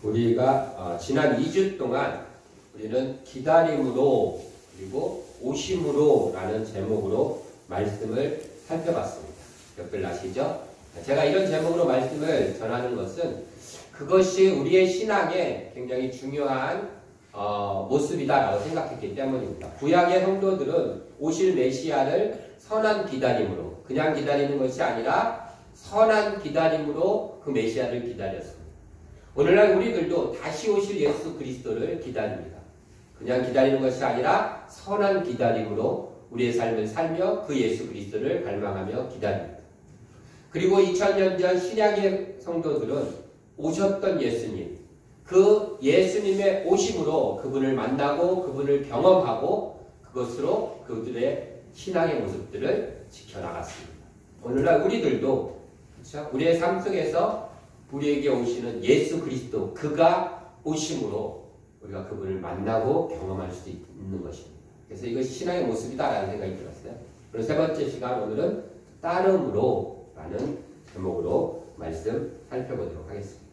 우리가 지난 2주 동안 우리는 기다림으로 그리고 오심으로 라는 제목으로 말씀을 살펴봤습니다. 몇들 나시죠? 제가 이런 제목으로 말씀을 전하는 것은 그것이 우리의 신앙에 굉장히 중요한 모습이다라고 생각했기 때문입니다. 구약의 성도들은 오실 메시아를 선한 기다림으로, 그냥 기다리는 것이 아니라 선한 기다림으로 그 메시아를 기다렸습니다. 오늘날 우리들도 다시 오실 예수 그리스도를 기다립니다. 그냥 기다리는 것이 아니라 선한 기다림으로 우리의 삶을 살며 그 예수 그리스도를 갈망하며 기다립니다. 그리고 2000년 전 신약의 성도들은 오셨던 예수님, 그 예수님의 오심으로 그분을 만나고 그분을 경험하고 그것으로 그들의 신앙의 모습들을 지켜나갔습니다. 오늘날 우리들도 그렇죠? 우리의 삶 속에서 우리에게 오시는 예수 그리스도, 그가 오심으로 우리가 그분을 만나고 경험할 수 있는 것입니다. 그래서 이것이 신앙의 모습이다라는 생각이 들었어요. 그리고 세 번째 시간 오늘은 따름으로 라는 제목으로 말씀 살펴보도록 하겠습니다.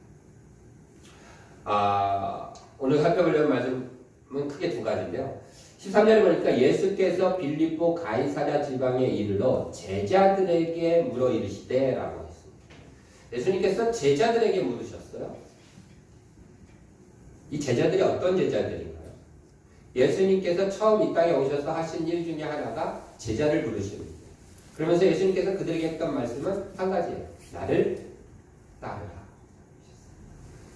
오늘 살펴보려는 말씀은 크게 두 가지인데요. 13절에 보니까 예수께서 빌립보 가이사랴 지방에 이르러 제자들에게 물어 이르시되 라고 했습니다. 예수님께서 제자들에게 물으셨어요. 이 제자들이 어떤 제자들인가요? 예수님께서 처음 이 땅에 오셔서 하신 일 중에 하나가 제자를 부르십니다. 그러면서 예수님께서 그들에게 했던 말씀은 한 가지예요. 나를 따르라.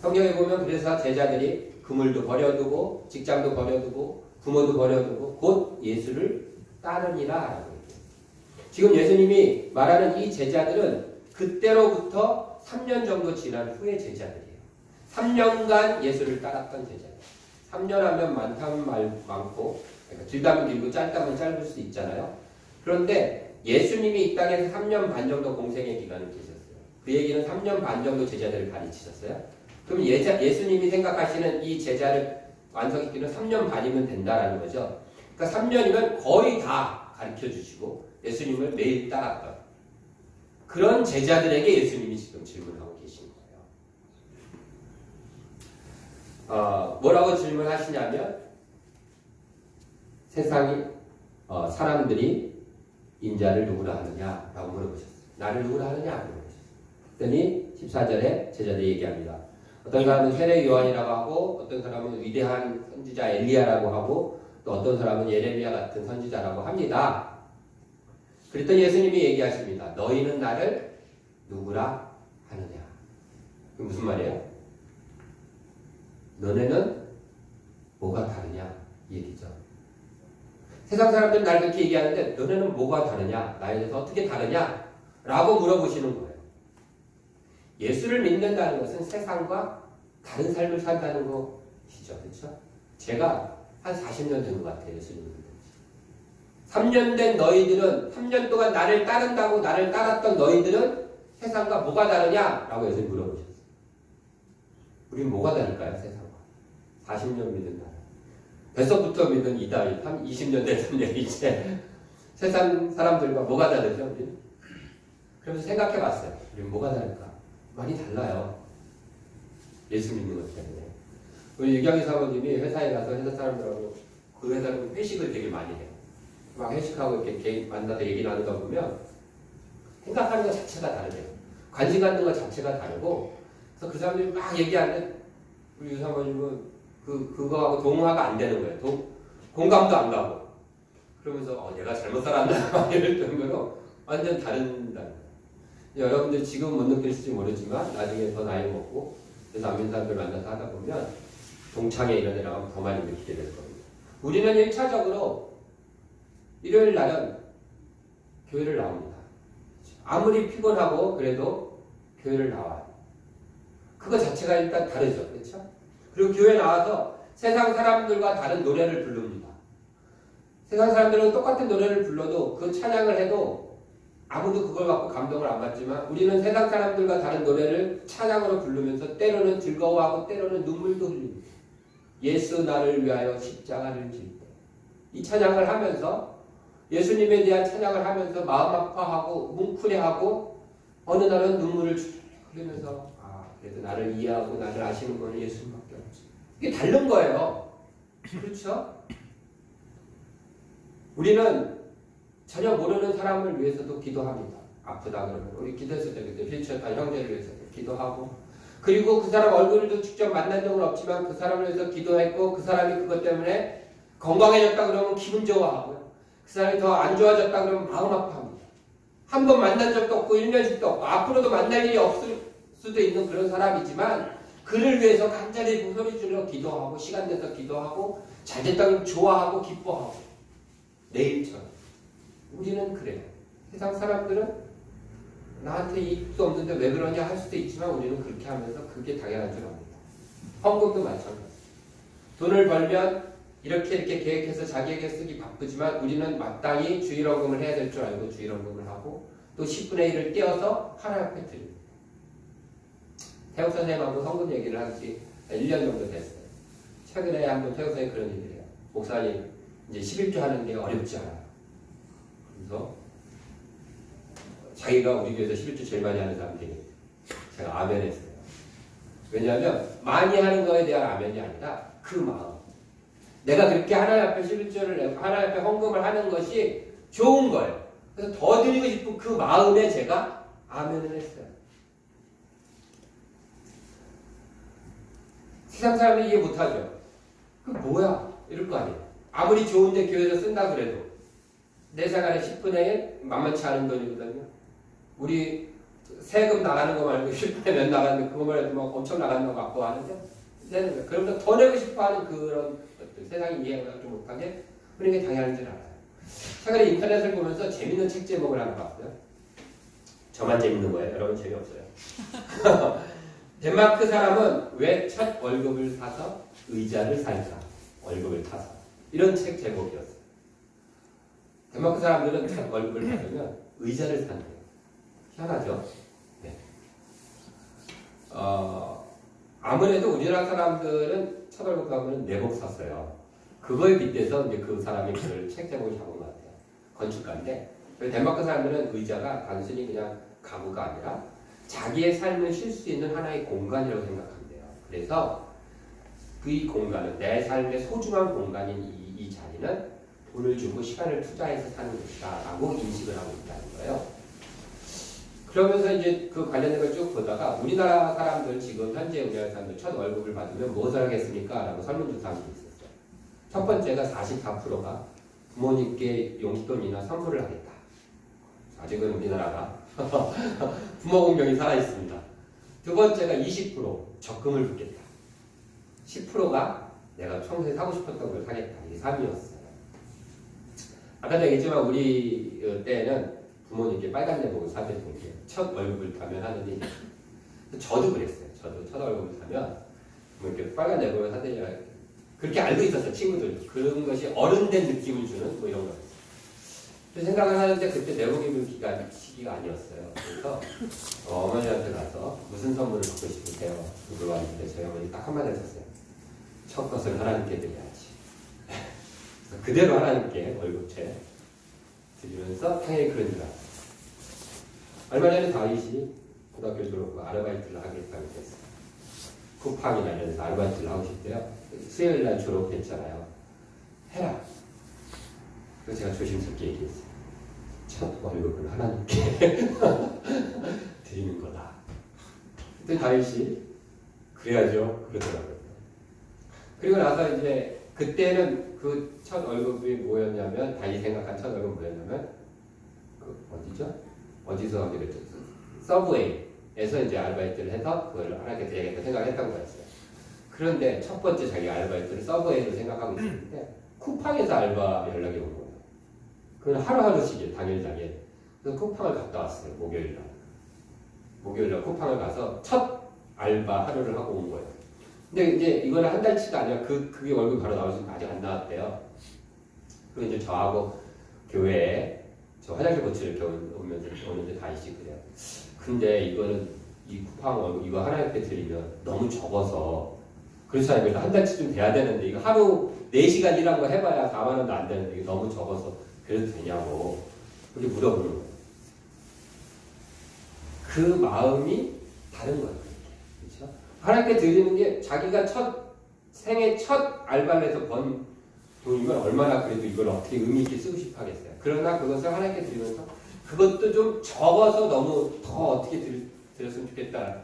성경에 보면 그래서 제자들이 그물도 버려두고 직장도 버려두고 부모도 버려두고 곧 예수를 따르니라 라고 얘기해요. 지금 예수님이 말하는 이 제자들은 그때로부터 3년 정도 지난 후의 제자들이에요. 3년간 예수를 따랐던 제자들. 3년 하면 많다면 많고, 그러니까 길다면 길고 짧다면 짧을 수 있잖아요. 그런데 예수님이 이 땅에서 3년 반 정도 공생의 기간을 계셨어요. 그 얘기는 3년 반 정도 제자들을 가르치셨어요. 그럼 예수님이 생각하시는 이 제자를 완성시키는 3년 반이면 된다라는 거죠. 그러니까 3년이면 거의 다 가르쳐 주시고 예수님을 매일 따랐던 그런 제자들에게 예수님이 지금 질문하고 계신 거예요. 뭐라고 질문하시냐면 세상이 사람들이 인자를 누구라 하느냐라고 물어보셨어요. 나를 누구라 하느냐 물어보셨어요. 그랬더니 14절에 제자들이 얘기합니다. 어떤 사람은 세례 요한이라고 하고 어떤 사람은 위대한 선지자 엘리야라고 하고 또 어떤 사람은 예레미야 같은 선지자라고 합니다. 그랬더니 예수님이 얘기하십니다. 너희는 나를 누구라 하느냐. 그게 무슨 말이에요? 너네는 뭐가 다르냐 이 얘기죠. 세상 사람들은 날 그렇게 얘기하는데 너네는 뭐가 다르냐, 나에 대해서 어떻게 다르냐 라고 물어보시는 거예요. 예수를 믿는다는 것은 세상과 다른 삶을 산다는 것이죠. 그렇죠? 제가 한 40년 된 것 같아요. 예수를 믿는 지. 3년 된 너희들은 3년 동안 나를 따른다고 나를 따랐던 너희들은 세상과 뭐가 다르냐? 라고 예수님 물어보셨어요. 우리는 뭐가 다를까요? 세상과. 40년 믿는 날. 뱃속부터 믿는 이다윗, 20년 됐던 얘기인데 세상 사람들과 뭐가 다르죠? 우리는? 그러면서 생각해 봤어요. 우리는 뭐가 다를까? 많이 달라요. 예수 믿는 것 때문에. 우리 유경희 사모님이 회사에 가서 회사 사람들하고 그 회사는 회식을 되게 많이 해요. 막 회식하고 이렇게 개인 만나서 얘기 나누다 보면 생각하는 것 자체가 다르대요. 관심 갖는 것 자체가 다르고 그래서 그 사람들이 막 얘기하는데 우리 유 사모님은 그거하고 동화가 안 되는 거예요. 공감도 안 가고 그러면서 내가 잘못 살았나 이럴 정도로 완전 다른다는 거예요. 여러분들 지금 못 느낄지 모르지만 나중에 더 나이 먹고 그래서 안민 사람들 만나서 하다 보면 동창회 이런 데 나가면 더 많이 느끼게 될 겁니다. 우리는 1차적으로 일요일 날은 교회를 나옵니다. 아무리 피곤하고 그래도 교회를 나와요. 그거 자체가 일단 다르죠. 그렇죠? 그리고 교회 나와서 세상 사람들과 다른 노래를 부릅니다. 세상 사람들은 똑같은 노래를 불러도 그 찬양을 해도 아무도 그걸 갖고 감동을 안 받지만 우리는 세상 사람들과 다른 노래를 찬양으로 부르면서 때로는 즐거워하고 때로는 눈물도 흘립니다. 예수 나를 위하여 십자가를 질 때. 이 찬양을 하면서 예수님에 대한 찬양을 하면서 마음 아파하고 뭉클해하고 어느 날은 눈물을 그러면서 그래도 나를 이해하고 나를 아시는 분은 예수님밖에 없지. 이게 다른 거예요. 그렇죠? 우리는 전혀 모르는 사람을 위해서도 기도합니다. 아프다 그러면 우리 기도했을 때 그때 휠체어탄 형제를 위해서도 기도하고, 그리고 그 사람 얼굴도 직접 만난 적은 없지만 그 사람을 위해서 기도했고 그 사람이 그것 때문에 건강해졌다 그러면 기분 좋아하고요. 그 사람이 더 안 좋아졌다 그러면 마음 아파합니다. 한 번 만난 적도 없고 1년씩도 없고 앞으로도 만날 일이 없을 수도 있는 그런 사람이지만 그를 위해서 간절히 소리 질러 기도하고 시간 내서 기도하고 잘됐다 그러면 좋아하고 기뻐하고 내일처럼. 우리는 그래요. 세상 사람들은 나한테 이익도 없는데 왜 그러냐 할 수도 있지만 우리는 그렇게 하면서 그게 당연한 줄 압니다. 헌금도 마찬가지. 돈을 벌면 이렇게 계획해서 자기에게 쓰기 바쁘지만 우리는 마땅히 주일헌금을 해야 될 줄 알고 주일헌금을 하고 또 10분의 1을 떼어서 하나님 앞에 드립니다. 태욱 선생님하고 헌금 얘기를 한 지 1년 정도 됐어요. 최근에 한번 태욱 선생님이 그런 얘기를 해요. 목사님 이제 11조 하는 게 어렵지 않아요. 그래서 자기가 우리 교회에서 11조 제일 많이 하는 사람이 되겠다. 제가 아멘 했어요. 왜냐하면 많이 하는 거에 대한 아멘이 아니라 그 마음. 내가 그렇게 하나님 앞에 11조를 내고 하나님 앞에 헌금을 하는 것이 좋은 거예요. 그래서 더 드리고 싶은 그 마음에 제가 아멘을 했어요. 세상 사람이 이해 못하죠. 그 뭐야? 이럴 거 아니에요. 아무리 좋은데 교회에서 쓴다 그래도 내 생활에 10분의 1 만만치 않은 돈이거든요. 우리 세금 나가는 거 말고 10분의 몇 나가는데 그거만 해도 막 엄청 나가는 거 갖고 하는데 그러면서 더 내고 싶어 하는 그런 것들, 세상이 이해가 좀 못하게 그런 게 당연한 줄 알아요. 최근에 인터넷을 보면서 재밌는 책 제목을 하나 봤어요. 저만 재밌는 거예요. 여러분 재미없어요. 덴마크 사람은 왜 첫 월급을 타서 의자를 살까? 월급을 타서. 이런 책 제목이었어요. 덴마크 사람들은 첫 월급을 받으면 의자를 산대요. 희한하죠? 네. 아무래도 우리나라 사람들은 첫 월급 받으면 내복 샀어요. 그거에 빗대서 이제 그 사람이 그걸 책 제목을 잡은 것 같아요. 건축가인데, 덴마크 사람들은 의자가 단순히 그냥 가구가 아니라 자기의 삶을 쉴 수 있는 하나의 공간이라고 생각한대요. 그래서 그 공간은 내 삶의 소중한 공간인 이 자리는 돈을 주고 시간을 투자해서 사는 것이다 라고 인식을 하고 있다는 거예요. 그러면서 이제 그 관련된 걸 쭉 보다가 우리나라 사람들 지금 현재 우리나라 사람들 첫 월급을 받으면 무엇을 하겠습니까? 라고 설문조사한 게 있었어요. 첫 번째가 44%가 부모님께 용돈이나 선물을 하겠다. 아직은 우리나라가 부모 공경이 살아있습니다. 두 번째가 20% 적금을 붓겠다. 10%가 내가 평소에 사고 싶었던 걸 사겠다. 이게 3위였어요. 아까도 얘기했지만 우리 때는 부모님께 빨간 내복을 사드리는 게 첫 월급을 타면 하는 일이 저도 그랬어요. 저도 첫 월급을 타면 이렇게 빨간 내복을 사드리라 그렇게 알고 있었어요. 친구들. 그런 것이 어른된 느낌을 주는 뭐 이런 거였어요. 생각을 하는데 그때 내복 입을 시기가 아니었어요. 그래서 어머니한테 가서 무슨 선물을 받고 싶으세요? 물어봤는데 저희 어머니 딱 한마디 하셨어요. 첫 것을 하나님께 드려야지. 그래서 그대로 하나님께 월급채 드리면서 당연히 그런 줄 알았어요. 얼마 전에 다윗이 고등학교 졸업하고 아르바이트를 하겠다고 했어요. 쿠팡이나 이런 데서 아르바이트를 하고 싶대요. 수요일날 졸업했잖아요. 해라. 그래서 제가 조심스럽게 얘기했어요. 첫 월급을 하나님께 드리는 거다. 그때 다윗이 그래야죠. 그러더라고요. 그리고 나서 이제 그때는 그 첫 월급이 뭐였냐면 다윗이 생각한 첫 월급은 뭐였냐면 그 어디죠? 어디서 하기로 했죠? 서브웨이에서 이제 아르바이트를 해서 그걸 하나님께 드려야겠다 생각했던 거였어요. 그런데 첫 번째 자기 아르바이트를 서브웨이로 생각하고 있었는데 쿠팡에서 알바 연락이 온 거예요. 그건 하루하루씩이에요. 당일. 그래서 쿠팡을 갔다 왔어요. 목요일날. 목요일날 쿠팡을 가서 첫 알바 하루를 하고 온 거예요. 근데 이제 이거는 한 달치가 아니라 그게 월급 바로 나오시면 아직 안 나왔대요. 그리고 이제 저하고 교회에 저 화장실 고치를 오는데 다윗이 그래요. 근데 이거는 이 쿠팡 월급 이거 하나님께 드리면 너무 적어서 그렇지 않으면 한 달치쯤 돼야 되는데 이거 하루 4시간 일한 거 해봐야 4만 원도 안 되는데 이게 너무 적어서 그래도 되냐고 그렇게 물어보는 거예요. 그 마음이 다른 거예요. 그렇죠? 하나님께 드리는 게 자기가 생애 첫 알바를 해서 번 돈이면 얼마나 그래도 이걸 어떻게 의미 있게 쓰고 싶어 하겠어요. 그러나 그것을 하나님께 드리면서 그것도 좀 적어서 너무 더 어떻게 드렸으면 좋겠다.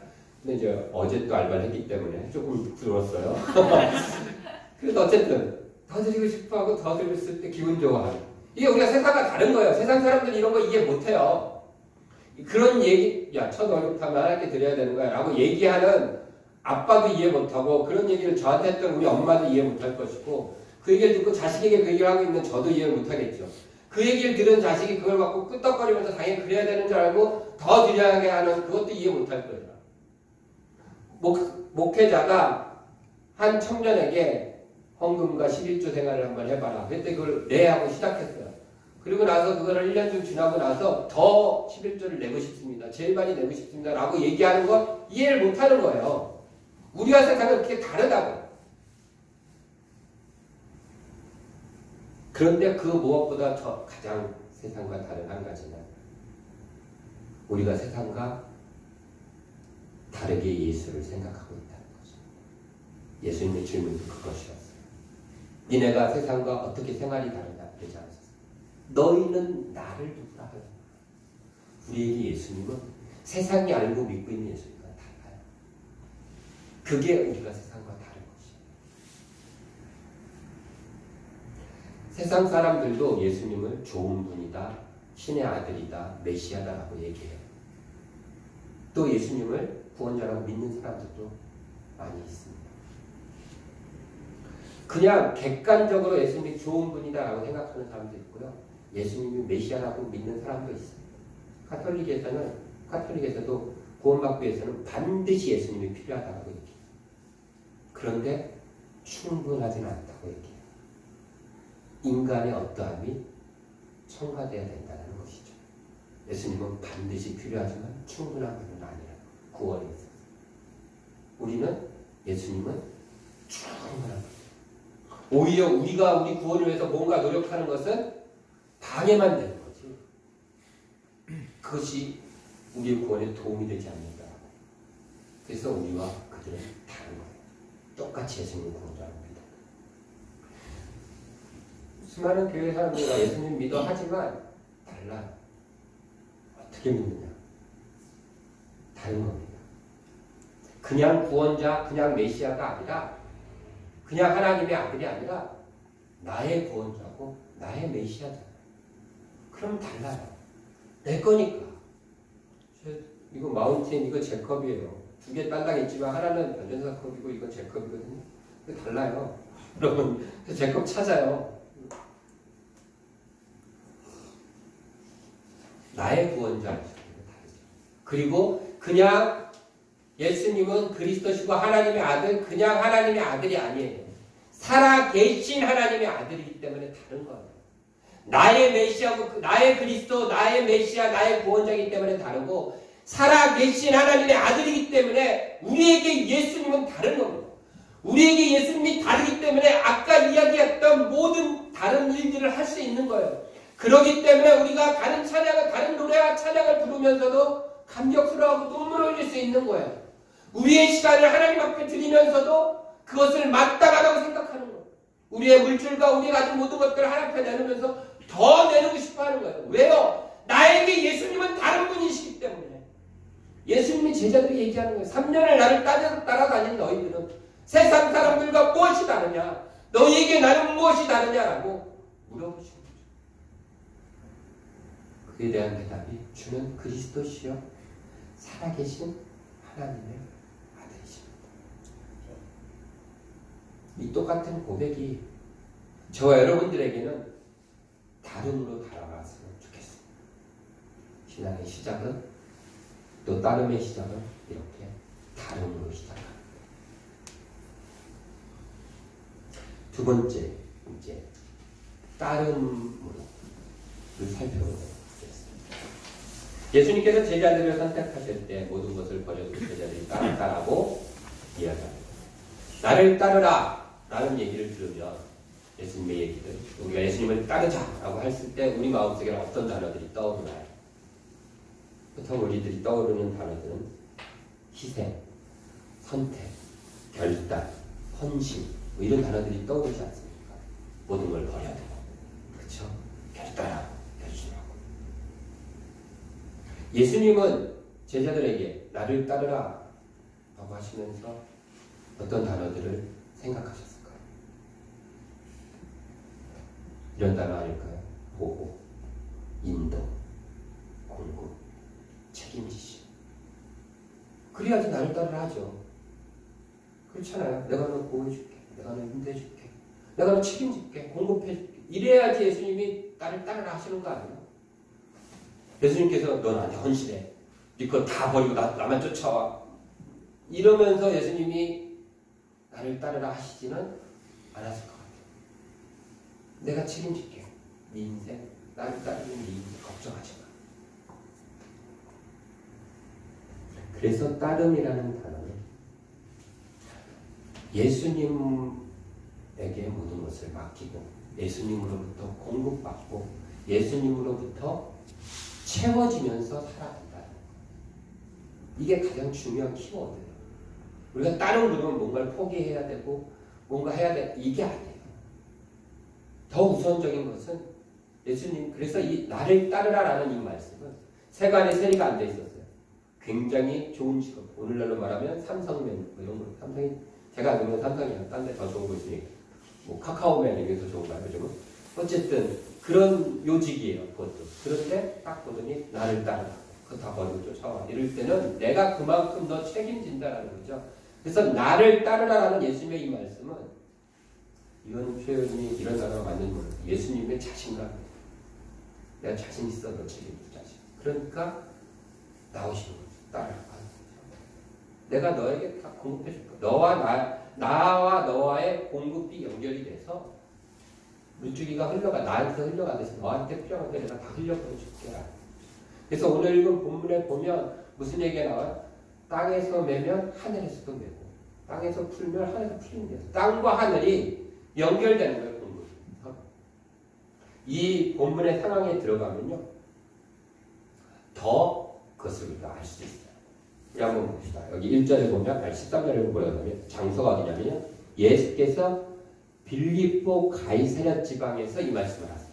근데 이제 어제 또 알바를 했기 때문에 조금 부러웠어요. 그래도 어쨌든 더 드리고 싶어 하고 더 드렸을 때 기분 좋아하는. 이게 우리가 세상과 다른 거예요. 세상 사람들은 이런 거 이해 못해요. 그런 얘기, 야, 첫 월급하면 하나님께 드려야 되는 거야 라고 얘기하는 아빠도 이해 못하고 그런 얘기를 저한테 했던 우리 엄마도 이해 못할 것이고 그 얘기를 듣고 자식에게 그 얘기를 하고 있는 저도 이해를 못하겠죠. 그 얘기를 들은 자식이 그걸 갖고 끄떡거리면서 당연히 그래야 되는 줄 알고 더 드려야 하는 그것도 이해 못할 거예요. 목회자가 한 청년에게 헌금과 11조 생활을 한번 해봐라. 그때 그걸 네 하고 시작했어요. 그리고 나서 그거를 1년 좀 지나고 나서 더 11조를 내고 싶습니다. 제일 많이 내고 싶습니다. 라고 얘기하는 거 이해를 못하는 거예요. 우리와 세상은 그렇게 다르다고. 그런데 그 무엇보다 가장 세상과 다른 한 가지는 우리가 세상과 다르게 예수를 생각하고 있다는 거죠. 예수님의 질문도 그것이었어요. 니네가 세상과 어떻게 생활이 다르냐 그러지 않았어요. 너희는 나를 누구라 하냐. 우리에게 예수님은 세상이 알고 믿고 있는 예수님과 달라요. 그게 우리가 세상과 다른 것이에요. 세상 사람들도 예수님을 좋은 분이다, 신의 아들이다, 메시아다라고 얘기해요. 또 예수님을 구원자라고 믿는 사람들도 많이 있습니다. 그냥 객관적으로 예수님이 좋은 분이다라고 생각하는 사람도 있고요. 예수님이 메시아라고 믿는 사람도 있어요. 카톨릭에서도 구원받기 위해서는 반드시 예수님이 필요하다고 얘기해요. 그런데 충분하지는 않다고 얘기해요. 인간의 어떠함이 첨가되어야 된다는 것이죠. 예수님은 반드시 필요하지만 충분한 것은 아니라고 구원에 있어서. 우리는 예수님은 충분한 것. 오히려 우리가 우리 구원을 위해서 뭔가 노력하는 것은 방해만 되는 거지. 그것이 우리의 구원에 도움이 되지 않는다. 그래서 우리와 그들은 다른 거예요. 똑같이 예수님을 구원자라고 믿어요. 수많은 교회 사람들과 예수님 믿어 하지만 달라요. 어떻게 믿느냐? 다른 겁니다. 그냥 구원자, 그냥 메시아가 아니라 그냥 하나님의 아들이 아니라 나의 구원자고 나의 메시아잖아요. 그럼 달라요. 내 거니까. 이거 마운틴, 이거 제 컵이에요. 두 개 딸랑 있지만 하나는 변전사 컵이고 이건 제 컵이거든요. 근데 달라요. 여러분 제 컵 찾아요. 나의 구원자. 그리고 그냥 예수님은 그리스도시고 하나님의 아들, 그냥 하나님의 아들이 아니에요. 살아계신 하나님의 아들이기 때문에 다른 거예요. 나의 메시아고, 나의 그리스도, 나의 메시아, 나의 구원자이기 때문에 다르고, 살아계신 하나님의 아들이기 때문에 우리에게 예수님은 다른 겁니다. 우리에게 예수님이 다르기 때문에 아까 이야기했던 모든 다른 일들을 할 수 있는 거예요. 그렇기 때문에 우리가 다른 찬양을, 다른 노래와 찬양을 부르면서도 감격스러워하고 눈물을 흘릴 수 있는 거예요. 우리의 시간을 하나님 앞에 드리면서도 그것을 마땅하다고 생각하는 거예요. 우리의 물질과 우리가 가진 모든 것들을 하나님 앞에 내놓으면서 더 내놓고 싶어 하는 거예요. 왜요? 나에게 예수님은 다른 분이시기 때문에. 예수님이 제자들이 얘기하는 거예요. 3년을 나를 따라다닌 너희들은 세상 사람들과 무엇이 다르냐? 너희에게 나는 무엇이 다르냐라고 물어보시는 거죠. 그에 대한 대답이 주는 그리스도시요 살아계신 하나님의 아들이십니다. 이 똑같은 고백이 저와 여러분들에게는 다름으로 다가갔으면 좋겠습니다. 신앙의 시작은 또 따름의 시작은 이렇게 다름으로 시작합니다. 두 번째 이제 따름으로 살펴보겠습니다. 예수님께서 제자들을 선택하실 때 모든 것을 버려두고 제자들이 따랐다라고 이야기합니다. 나를 따르라 라는 얘기를 들으면 예수님의 얘기들, 우리가 예수님을 따르자라고 했을 때 우리 마음속에 어떤 단어들이 떠오르나요? 보통 우리들이 떠오르는 단어들은 희생, 선택, 결단, 헌신 뭐 이런 단어들이 떠오르지 않습니까? 모든 걸 버려야 되고 그렇죠? 결단하고 결심하고 예수님은 제자들에게 나를 따르라 라고 하시면서 어떤 단어들을 생각하셨을까요? 이런 단어 아닐까요? 보호, 인도, 공급, 책임지심. 그래야지 나를 따르라 하죠. 그렇잖아요. 내가 너 보호해줄게. 내가 너 인도해줄게. 내가 너 책임질게. 공급해줄게. 이래야지 예수님이 나를 따르라 하시는 거 아니에요? 예수님께서 너 나한테 헌신해. 네 거 다 버리고 나만 쫓아와. 이러면서 예수님이 나를 따르라 하시지는 않았을 것 같아요. 내가 책임질게. 네 인생, 나를 따르는 네 인생 걱정하지 마. 그래서 따름이라는 단어는 예수님에게 모든 것을 맡기고 예수님으로부터 공급받고 예수님으로부터 채워지면서 살아간다는 거. 이게 가장 중요한 키워드예요. 우리가 다른 그러면 뭔가를 포기해야 되고 뭔가 해야 돼. 이게 아니에요. 더 우선적인 것은 예수님, 그래서 이 나를 따르라라는 이 말씀은 세간에 세리가 앉아 있었어요. 굉장히 좋은 직업. 오늘날로 말하면 삼성맨 뭐 이런 거. 삼성이 제가 알기로는 삼성이야. 딴 데 더 좋은 거 있으니까. 뭐 카카오맨 이게 더 좋은가요? 요즘은? 어쨌든 그런 요직이에요. 그것도. 그런데 딱 보더니 나를 따르라. 그거 다 버리고 쫓아와. 이럴 때는 내가 그만큼 너 책임진다라는 거죠. 그래서 나를 따르라라는 예수님의 이 말씀은 이런 표현이 이런 단어가 맞는 거예요. 예수님의 자신감. 내가 자신 있어. 너 책임질 자신. 그러니까 나오시는 거죠. 따르라. 내가 너에게 다 공급해 줄 거야. 나와 너와의 공급이 연결이 돼서 물줄기가 나한테 흘러가듯이 너한테 필요한 게 내가 다 흘려보내줄게. 그래서 오늘 읽은 본문에 보면 무슨 얘기가 나와요? 땅에서 매면 하늘에서도 매고 땅에서 풀면 하늘에서 풀린대요. 땅과 하늘이 연결되는 거예요. 공급이. 이 본문의 상황에 들어가면요. 더 그것을 우리가 알 수 있어요. 우리 한번 봅시다. 여기 1절에 보면 13절에 뭐라고 하냐면 장소가 어디냐면요. 예수께서 빌립보 가이사랴 지방에서 이 말씀을 하세요.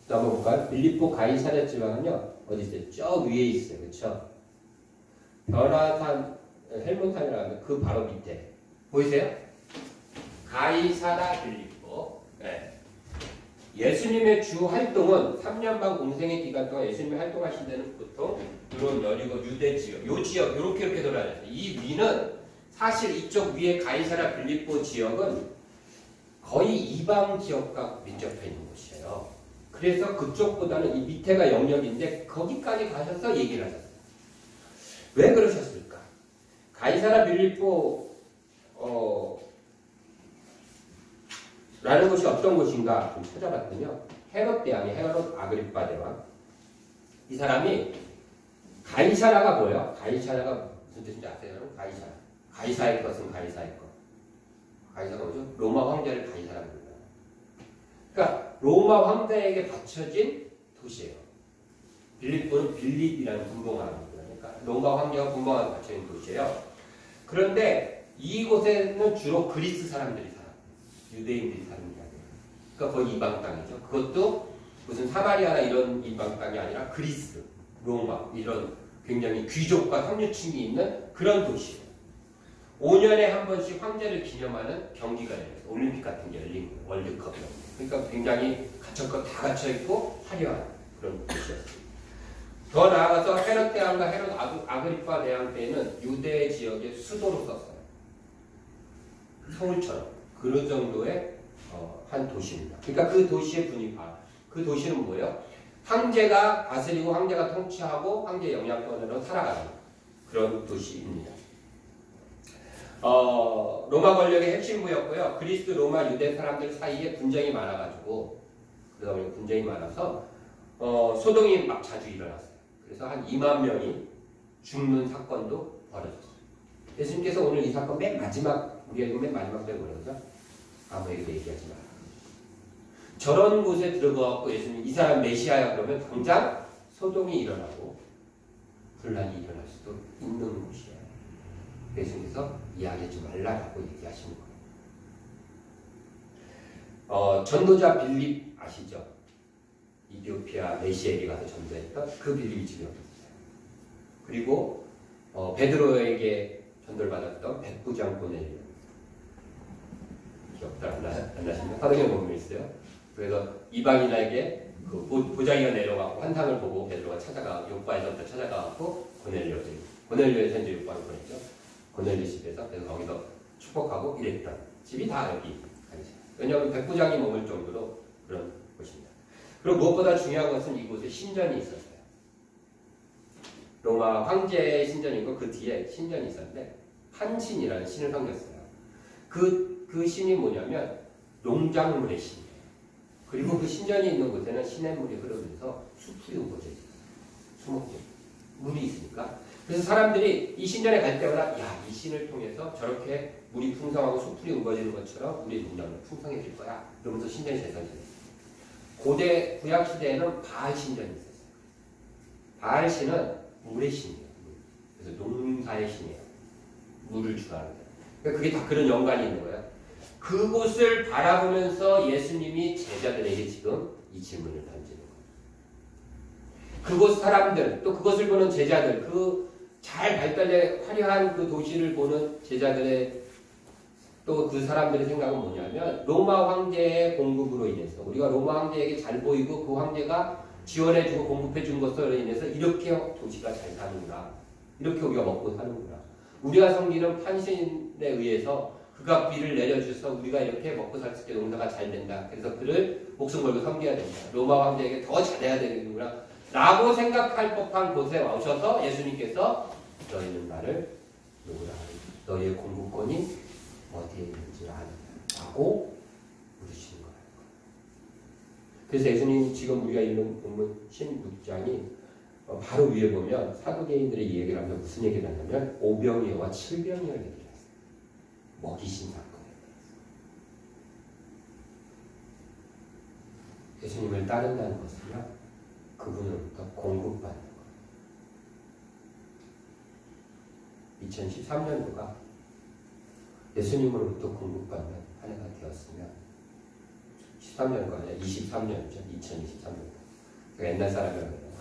또 한번 볼까요? 빌립보 가이사랴 지방은요. 어디 있어요? 저 위에 있어요. 그렇죠? 변화산 헬몬산이라는 그 바로 밑에 보이세요? 가이사랴 빌립보. 네. 예수님의 주 활동은 3년 반 공생의 기간 동안 예수님이 활동하신 데는 보통 이런 여리고 유대 지역, 요 지역 이렇게 돌아다녔어요. 이 위는 사실 이쪽 위에 가이사랴 빌립보 지역은 거의 이방 지역과 밀접해 있는 곳이에요. 그래서 그쪽보다는 이 밑에가 영역인데 거기까지 가셔서 얘기를 하셨어요. 왜 그러셨을까? 가이사랴 빌립보 라는 곳이 어떤 곳인가 좀 찾아봤더니요. 헤롯 대왕이 헤롯 아그리파 대왕. 이 사람이 가이사랴가 뭐예요? 가이사랴가 무슨 뜻인지 아세요? 여러분? 가이사랴. 가이사의 것은 가이사의 것. 가이사가 뭐죠? 로마 황제를 가이사라고 불러요. 그러니까 로마 황제에게 바쳐진 도시예요. 빌립보는 빌립이라는 분봉왕입니다. 그러니까 로마 황제가 분봉왕에 바쳐진 도시예요. 그런데 이곳에는 주로 그리스 사람들이 살아요. 유대인들이 사는 게 아니에요. 그러니까 거의 이방 땅이죠. 그것도 무슨 사마리아나 이런 이방 땅이 아니라 그리스, 로마 이런 굉장히 귀족과 상류층이 있는 그런 도시예요. 5년에 한 번씩 황제를 기념하는 경기가 열려요. 올림픽 같은 게 열린 거예요. 월드컵. 그러니까 굉장히 갖출 것 다 갖춰있고 화려한 그런 도시였어요. 더 나아가서 헤롯 대왕과 헤롯 아그리파 대왕 때는 유대 지역의 수도로 썼어요. 서울처럼. 그런 정도의 한 도시입니다. 그러니까 그 도시의 분위기가, 그 도시는 뭐예요? 황제가 다스리고 황제가 통치하고 황제 영향권으로 살아가는 그런 도시입니다. 로마 권력의 핵심부였고요. 그리스, 로마, 유대 사람들 사이에 분쟁이 많아가지고 그러다 보니 분쟁이 많아서 소동이 막 자주 일어났어요. 그래서 한 2만 명이 죽는 사건도 벌어졌어요. 예수님께서 오늘 이 사건 맨 마지막, 우리가 맨 마지막 때 뭐라고죠? 아무에게도 얘기하지 마라. 저런 곳에 들어가고 예수님 이 사람 메시아야 그러면 당장 소동이 일어나고 분란이 일어날 수도 있는 곳이에요. 예수님께서 이야기하지 말라라고 얘기하시는 거예요. 전도자 빌립 아시죠? 이디오피아 메시에게 가서 전도했던 그 빌립이 지금이었어요. 그리고 베드로에게 전도를 받았던 백부장 고넬료, 기억도 안 나십니까? 사도행 보면 있어요. 그래서 이방인에게 그 보자기가 내려가고 환상을 보고 베드로가 찾아가 요바에서부터 찾아가고 고넬료의 현재 요바를 보냈죠. 고넬료 집에서 그래서 거기서 축복하고 이랬던 집이 다 여기 아니죠. 왜냐하면 백부장이 머물 정도로 그런 곳입니다. 그리고 무엇보다 중요한 것은 이곳에 신전이 있었어요. 로마 황제의 신전이고 그 뒤에 신전이 있었는데 판신이라는 신을 섬겼어요. 그 신이 뭐냐면 농작물의 신이에요. 그리고 그 신전이 있는 곳에는 시냇물이 흐르면서 숲이 우거져 있어요. 수목들 물이 있으니까. 그래서 사람들이 이 신전에 갈 때마다 야, 이 신을 통해서 저렇게 물이 풍성하고 숲이 우거지는 것처럼 우리 농작물 풍성해질 거야. 이러면서 신전이 재설정했어요. 고대 구약 시대에는 바알 신전이 있었어요. 바알 신은 물의 신이에요. 그래서 농사의 신이에요. 물을 주관하는 거예요. 그러니까 그게 다 그런 연관이 있는 거예요. 그곳을 바라보면서 예수님이 제자들에게 지금 이 질문을 던지는 거예요. 그곳 사람들, 또 그것을 보는 제자들, 그 잘 발달된 화려한 그 도시를 보는 제자들의 또 그 사람들의 생각은 뭐냐면 로마 황제의 공급으로 인해서 우리가 로마 황제에게 잘 보이고 그 황제가 지원해주고 공급해준 것으로 인해서 이렇게 도시가 잘 사는구나. 이렇게 우리가 먹고 사는구나. 우리가 섬기는 판신에 의해서 그가 비를 내려주셔서 우리가 이렇게 먹고 살 수 있게 농사가 잘 된다. 그래서 그를 목숨 걸고 섬겨야 된다. 로마 황제에게 더 잘해야 되는구나. 라고 생각할 법한 곳에 오셔서 예수님께서 너희는 나를 누구라 하느냐. 너희의 공급권이 어디에 있는지 아느냐. 라고 물으시는 거예요. 그래서 예수님 지금 우리가 읽는 본문 16장이 바로 위에 보면 사두개인들의 이 얘기를 하면 무슨 얘기를 하냐면 오병이어와 칠병이어 얘기를 했어요. 먹이신 사건에 대해서. 예수님을 따른다는 것은요. 그분으로부터 공급받는 거예요. 2013년도가 예수님으로부터 공급받는 한 해가 되었으면 13년도 아니라 23년이죠. 2023년도. 제가 옛날 사람이라고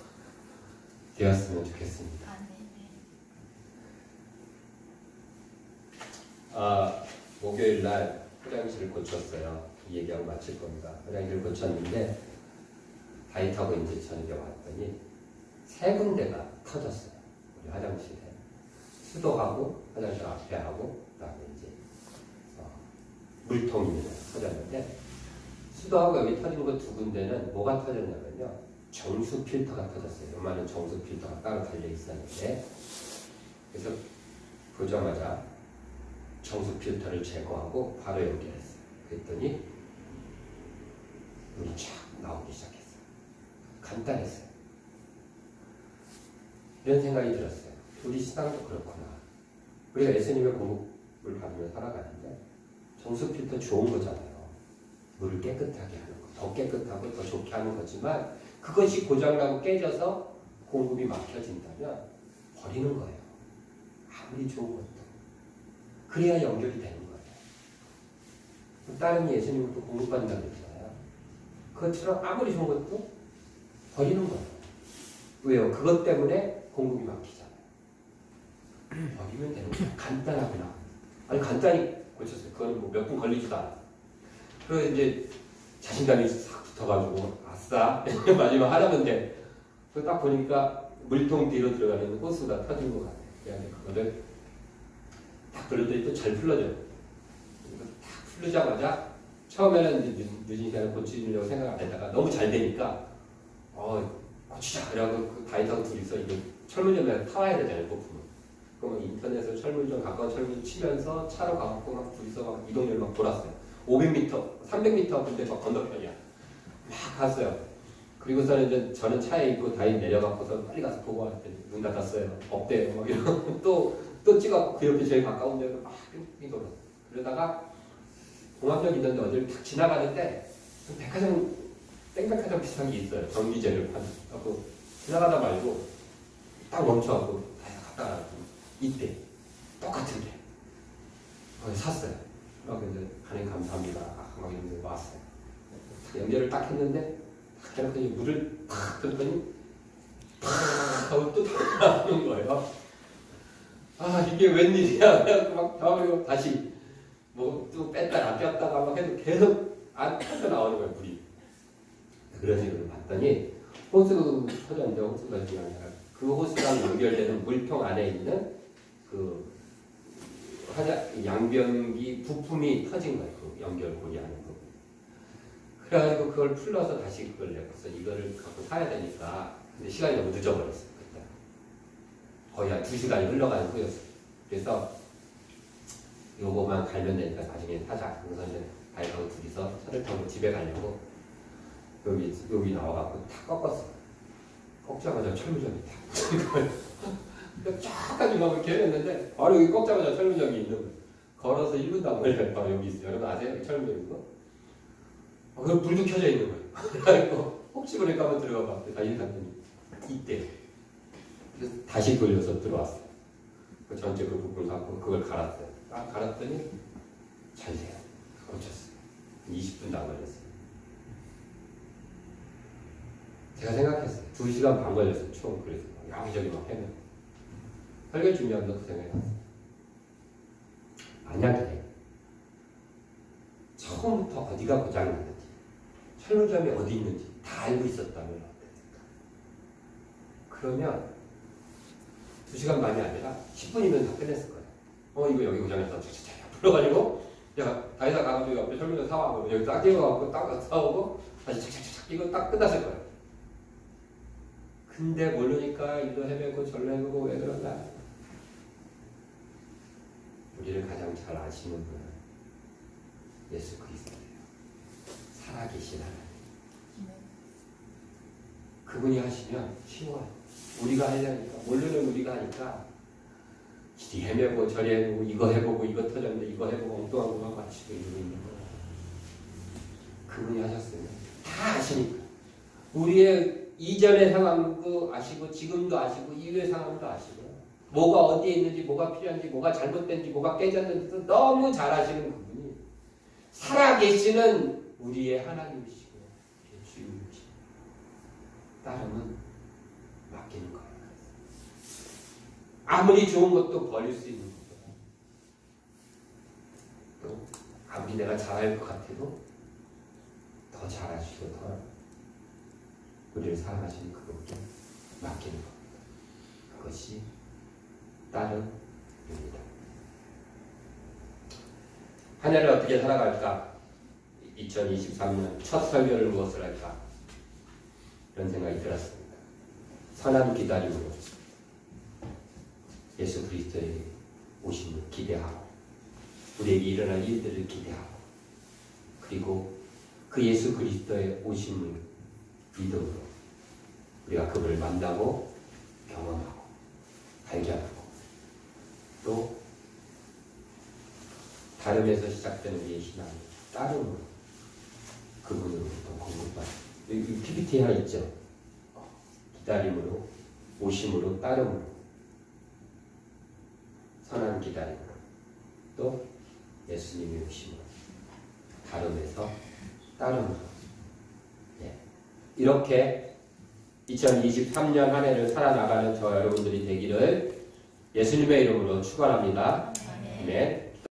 되었으면 좋겠습니다. 목요일 날 화장실을 고쳤어요. 이 얘기하고 마칠 겁니다. 화장실을 고쳤는데 다이터고 이제 저녁에 왔더니 세 군데가 터졌어요. 우리 화장실에. 수도하고 화장실 앞에 하고 그다음에 이제 물통이 터졌는데 수도하고 여기 터진 거 두 군데는 뭐가 터졌냐면요. 정수 필터가 터졌어요. 요만한 정수 필터가 따로 달려 있었는데 그래서 보자마자 정수 필터를 제거하고 바로 연결했어요. 그랬더니 물이 쫙 나오기 시작했어요. 간단했어요. 이런 생각이 들었어요. 우리 신앙도 그렇구나. 우리가 예수님의 공급을 받으며 살아가는데 정수 필터 좋은 거잖아요. 물을 깨끗하게 하는 거. 더 깨끗하고 더 좋게 하는 거지만 그것이 고장나고 깨져서 공급이 막혀진다면 버리는 거예요. 아무리 좋은 것도. 그래야 연결이 되는 거예요. 다른 예수님을 또 공급받는다고 그랬잖아요. 그것처럼 아무리 좋은 것도 버리는 거예요. 왜요? 그것 때문에 공급이 막히잖아요. 버리면 되는 거예요. 간단하구나. 아니 간단히 고쳤어요. 그건 뭐 몇 분 걸리지도 않아요. 그래서 이제 자신감이 싹 붙어가지고 아싸 마지막 하려면 돼. 그거 딱 보니까 물통 뒤로 들어가는 호스가 터진 것 같아요. 그래서 그거를 딱 그러더니 또 잘 풀러져요. 딱 풀르자마자 처음에는 이제 늦은 시간에 고치려고 생각 안 했다가 너무 잘 되니까 고치자. 그래갖고 그 다이터고 둘이서 이제 철물점에 타와야 되잖아요. 부품을. 그러면 인터넷에서 철물점 가까운 철물 치면서 차로 가갖고 막 둘이서 막 이 동네를 막 돌았어요. 500m, 300m 근데 막 건너편이야. 막 갔어요. 그리고서는 이제 저는 차에 있고 다이 내려갖고서 빨리 가서 보고 왔더니 문 닫았어요. 없대요. 막 이러고 또 찍어갖고 그 옆에 제일 가까운 데로 막 삥삥 돌았어요. 그러다가 공항역 있는데 어디를 탁 지나가는데 백화점, 땡백화점 비슷한 게 있어요. 전기제를 파는. 그래서 지나가다 말고 딱 멈춰갖고 갔다 가라고. 이때 똑같은데 샀어요. 이제 하나님 감사합니다. 막 이러면서 왔어요. 연결을 딱 했는데 딱 해놓더니 물을 탁 들었더니 탁 하고 또 나오는 거예요. 이게 웬일이야. 그래서 막 다음에 다시 뭐 또 뺐다가 뺐다가 막 해도 계속 안 터져 나오는 거예요, 물이. 그런 식으로 봤더니 호수 터졌는데 호수가 중요한 게 아니라 그 호수랑 연결되는 물통 안에 있는 그 양변기 부품이 터진 거예요. 그 연결고리 하는 부분. 그래가지고 그걸 풀러서 다시 그걸 내봤어. 이거를 갖고 사야 되니까. 근데 시간이 너무 늦어버렸어요. 그때. 거의 한 2시간이 흘러가는 후였어요. 그래서 요거만 갈면 되니까 나중에 사자. 그래서 이제 아이하고 둘이서 차를 타고 집에 가려고 여기 나와갖고 탁 꺾었어. 꺾자마자 철무점이 탁. 쫙 가지고 이렇게 했는데 바로 여기 꺾자마자 철무점이 있는 거예요. 걸어서 1분도 안 걸려요. 바로 여기 있어요. 여러분 아세요? 철무점 이거? 그 불도 켜져 있는 거예요. 그래서 혹시 모르니까 한번 들어가 봤더니 다시 갔더니 이때. 그래서 다시 돌려서 들어왔어요. 그 전체 그 부분을 갖고 그걸 갈았어요. 딱 갈았더니 잘 돼요. 고쳤어요. 20분도 안 걸렸어요. 제가 생각했어요. 2시간 반 걸렸어요. 총. 그래서 여기저기 막 헤매. 설계 준비하면서 그 생각이 났어요. 만약에 처음부터 어디가 고장났는지 철무점이 어디 있는지 다 알고 있었다면 어땠을까? 그러면 2시간 반이 아니라 10분이면 다 끝냈을 거예요. 이거 여기 고장났어. 차차차 불러가지고 야 다이사 가가지고 옆에 철무점 사와고 여기 딱 끼워갖고 딱 사오고 다시 착착착 이거 딱 끝났을 거예요. 근데 모르니까 일도 헤매고 절로 헤매고 왜 그러나? 우리를 가장 잘 아시는 분은 예수 그리스도예요. 살아계신 하나님. 그분이 하시면 쉬워요. 우리가 하려니까 모르는 우리가 하니까 이리 헤매고 저리 헤매고 이거 해보고 이거 터졌는데 이거 해보고 엉뚱한 것만 맞추고 이러고 있는 거예요. 그분이 하셨으면 다 아시니까 우리의 이전의 상황도 아시고 지금도 아시고 이후의 상황도 아시고 뭐가 어디에 있는지 뭐가 필요한지 뭐가 잘못된지 뭐가 깨졌는지도 너무 잘 아시는 그분이 살아계시는 우리의 하나님이시고 우리의 주인이시고 따르면 맡기는 거예요. 아무리 좋은 것도 버릴 수 있는 거예요. 또 아무리 내가 잘할 것 같아도 더 잘하시고 더 우리를 사랑하시는 그분께 맡기는 겁니다. 그것이 따름입니다. 한 해를 어떻게 살아갈까? 2023년 첫 설교를 무엇을 할까? 이런 생각이 들었습니다. 선한 기다림으로 예수 그리스도의 오심을 기대하고 우리에게 일어날 일들을 기대하고 그리고 그 예수 그리스도의 오심을 믿음으로 우리가 그분을 만나고 경험하고 발견하고 또 다름에서 시작되는 우리의 신앙을 따름으로 그분으로부터 공급받는 여기 PPT 하나 있죠. 기다림으로 오심으로 따름으로 선한 기다림으로 또 예수님의 오심으로 다름에서 따름으로 이렇게 2023년 한 해를 살아나가는 저 여러분들이 되기를 예수님의 이름으로 축원합니다. 네.